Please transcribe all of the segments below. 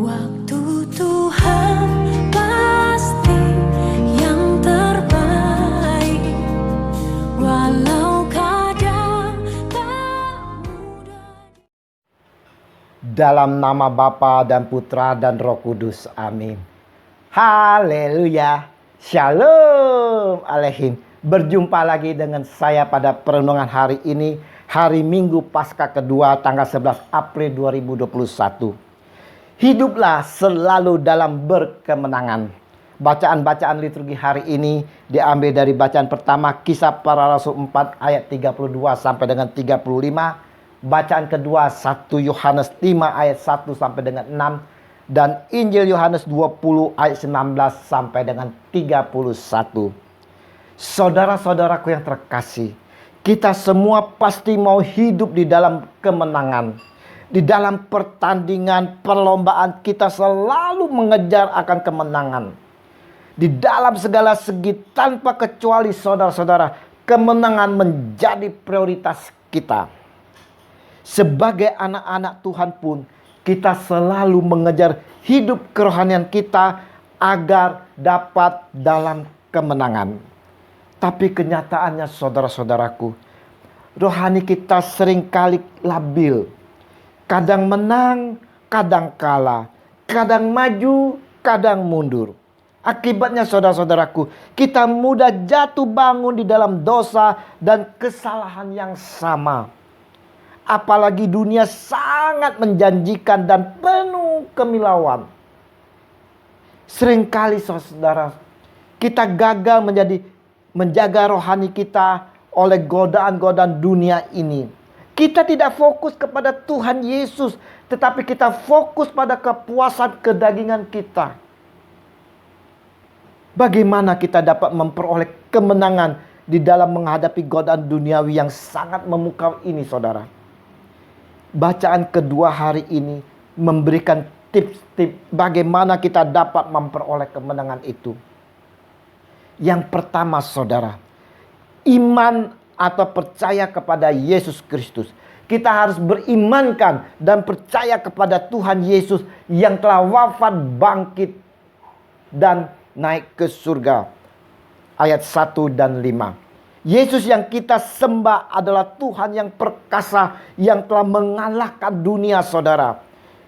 Waktu Tuhan pasti yang terbaik, walau kadang tak mudah. Dalam nama Bapa dan Putra dan Roh Kudus. Amin. Haleluya. Shalom Aleihim. Berjumpa lagi dengan saya pada perenungan hari ini, hari Minggu Paskah kedua tanggal 11 April 2021. Hiduplah selalu dalam berkemenangan. Bacaan-bacaan liturgi hari ini diambil dari bacaan pertama Kisah Para Rasul 4 ayat 32 sampai dengan 35. Bacaan kedua 1 Yohanes 5 ayat 1 sampai dengan 6. Dan Injil Yohanes 20 ayat 19 sampai dengan 31. Saudara-saudaraku yang terkasih, kita semua pasti mau hidup di dalam kemenangan. Di dalam pertandingan, perlombaan, kita selalu mengejar akan kemenangan. Di dalam segala segi tanpa kecuali saudara-saudara, kemenangan menjadi prioritas kita. Sebagai anak-anak Tuhan pun, kita selalu mengejar hidup kerohanian kita agar dapat dalam kemenangan. Tapi kenyataannya saudara-saudaraku, rohani kita seringkali labil. Kadang menang, kadang kalah. Kadang maju, kadang mundur. Akibatnya saudara-saudaraku, kita mudah jatuh bangun di dalam dosa dan kesalahan yang sama. Apalagi dunia sangat menjanjikan dan penuh kemilauan. Seringkali saudara, kita gagal menjaga rohani kita oleh godaan-godaan dunia ini. Kita tidak fokus kepada Tuhan Yesus, tetapi kita fokus pada kepuasan kedagingan kita. Bagaimana kita dapat memperoleh kemenangan di dalam menghadapi godaan duniawi yang sangat memukau ini, saudara? Bacaan kedua hari ini memberikan tips-tips bagaimana kita dapat memperoleh kemenangan itu. Yang pertama, saudara, iman atau percaya kepada Yesus Kristus. Kita harus berimankan dan percaya kepada Tuhan Yesus yang telah wafat, bangkit, dan naik ke surga. Ayat 1 dan 5. Yesus yang kita sembah adalah Tuhan yang perkasa, yang telah mengalahkan dunia, saudara.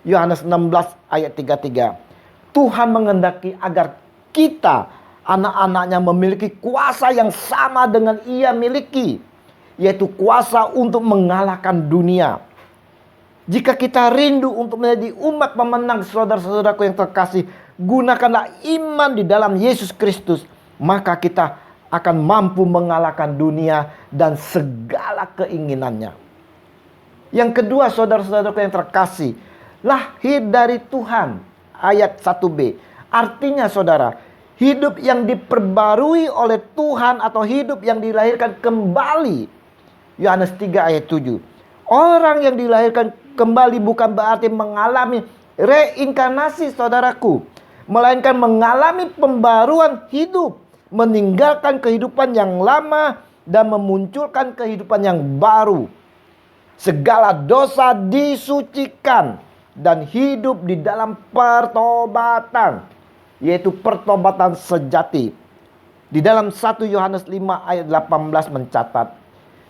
Yohanes 16 ayat 33. Tuhan menghendaki agar kita, anak-anaknya, memiliki kuasa yang sama dengan Ia miliki, yaitu kuasa untuk mengalahkan dunia. Jika kita rindu untuk menjadi umat pemenang, saudara-saudaraku yang terkasih, gunakanlah iman di dalam Yesus Kristus, maka kita akan mampu mengalahkan dunia dan segala keinginannya. Yang kedua, saudara-saudaraku yang terkasih, lahir dari Tuhan. Ayat 1b. Artinya, saudara, hidup yang diperbarui oleh Tuhan atau hidup yang dilahirkan kembali. Yohanes 3 ayat 7. Orang yang dilahirkan kembali bukan berarti mengalami reinkarnasi, saudaraku, melainkan mengalami pembaruan hidup, meninggalkan kehidupan yang lama dan memunculkan kehidupan yang baru. Segala dosa disucikan dan hidup di dalam pertobatan, yaitu pertobatan sejati. Di dalam 1 Yohanes 5 ayat 18 mencatat,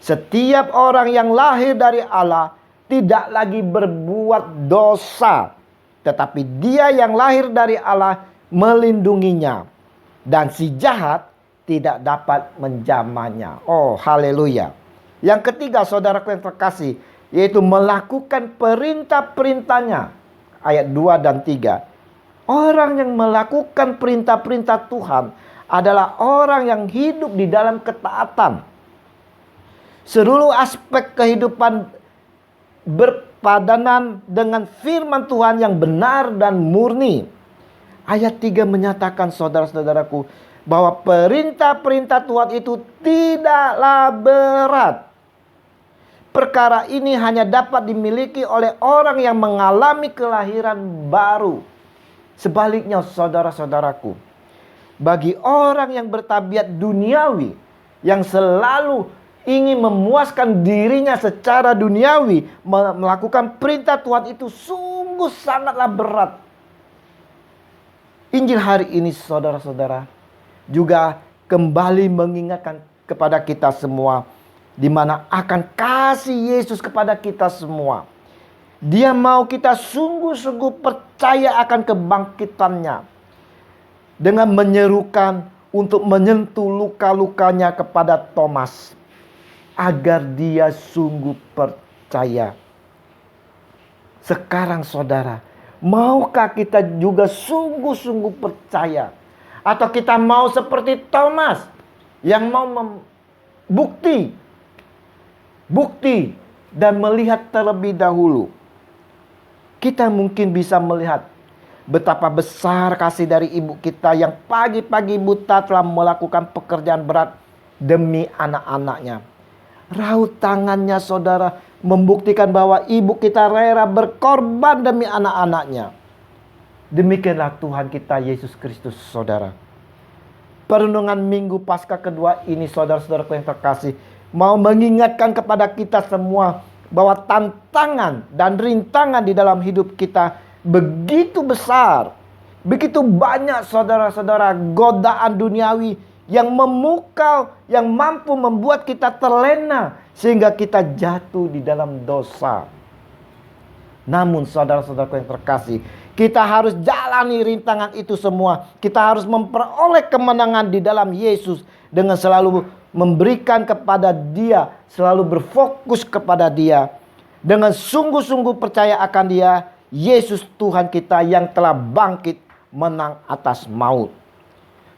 setiap orang yang lahir dari Allah tidak lagi berbuat dosa, tetapi Dia yang lahir dari Allah melindunginya, dan si jahat tidak dapat menjamahnya. Oh, haleluya. Yang ketiga, saudaraku yang terkasih, yaitu melakukan perintah-perintahnya. Ayat 2 dan 3. Orang yang melakukan perintah-perintah Tuhan adalah orang yang hidup di dalam ketaatan. Seluruh aspek kehidupan berpadanan dengan firman Tuhan yang benar dan murni. Ayat 3 menyatakan, saudara-saudaraku, bahwa perintah-perintah Tuhan itu tidaklah berat. Perkara ini hanya dapat dimiliki oleh orang yang mengalami kelahiran baru. Sebaliknya, saudara-saudaraku, bagi orang yang bertabiat duniawi, yang selalu ingin memuaskan dirinya secara duniawi, melakukan perintah Tuhan itu sungguh sangatlah berat. Injil hari ini saudara-saudara juga kembali mengingatkan kepada kita semua di mana akan kasih Yesus kepada kita semua. Dia mau kita sungguh-sungguh percaya akan kebangkitannya dengan menyerukan untuk menyentuh luka-lukanya kepada Thomas agar dia sungguh percaya. Sekarang saudara, maukah kita juga sungguh-sungguh percaya? Atau kita mau seperti Thomas yang mau bukti dan melihat terlebih dahulu. Kita mungkin bisa melihat betapa besar kasih dari ibu kita yang pagi-pagi buta telah melakukan pekerjaan berat demi anak-anaknya. Raut tangannya saudara membuktikan bahwa ibu kita rela berkorban demi anak-anaknya. Demikianlah Tuhan kita Yesus Kristus saudara. Perenungan Minggu Paskah kedua ini saudara-saudaraku yang terkasih mau mengingatkan kepada kita semua bahwa tantangan dan rintangan di dalam hidup kita begitu besar. Begitu banyak saudara-saudara godaan duniawi yang memukau, yang mampu membuat kita terlena sehingga kita jatuh di dalam dosa. Namun saudara-saudaraku yang terkasih, kita harus jalani rintangan itu semua. Kita harus memperoleh kemenangan di dalam Yesus dengan selalu memberikan kepada Dia, selalu berfokus kepada Dia. Dengan sungguh-sungguh percaya akan Dia, Yesus Tuhan kita yang telah bangkit menang atas maut.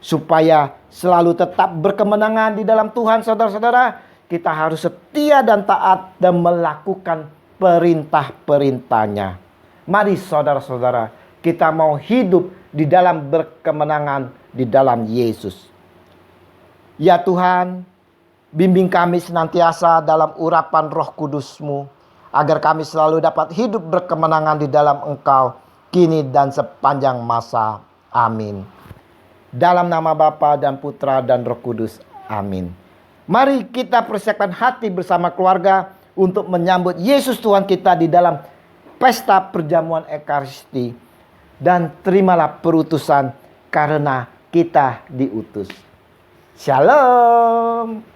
Supaya selalu tetap berkemenangan di dalam Tuhan saudara-saudara, kita harus setia dan taat dan melakukan perintah-perintahnya. Mari saudara-saudara, kita mau hidup di dalam berkemenangan di dalam Yesus. Ya Tuhan, bimbing kami senantiasa dalam urapan Roh Kudus-Mu, agar kami selalu dapat hidup berkemenangan di dalam Engkau, kini dan sepanjang masa. Amin. Dalam nama Bapa dan Putra dan Roh Kudus. Amin. Mari kita persiapkan hati bersama keluarga untuk menyambut Yesus Tuhan kita di dalam pesta perjamuan Ekaristi. Dan terimalah perutusan karena kita diutus. Shalom.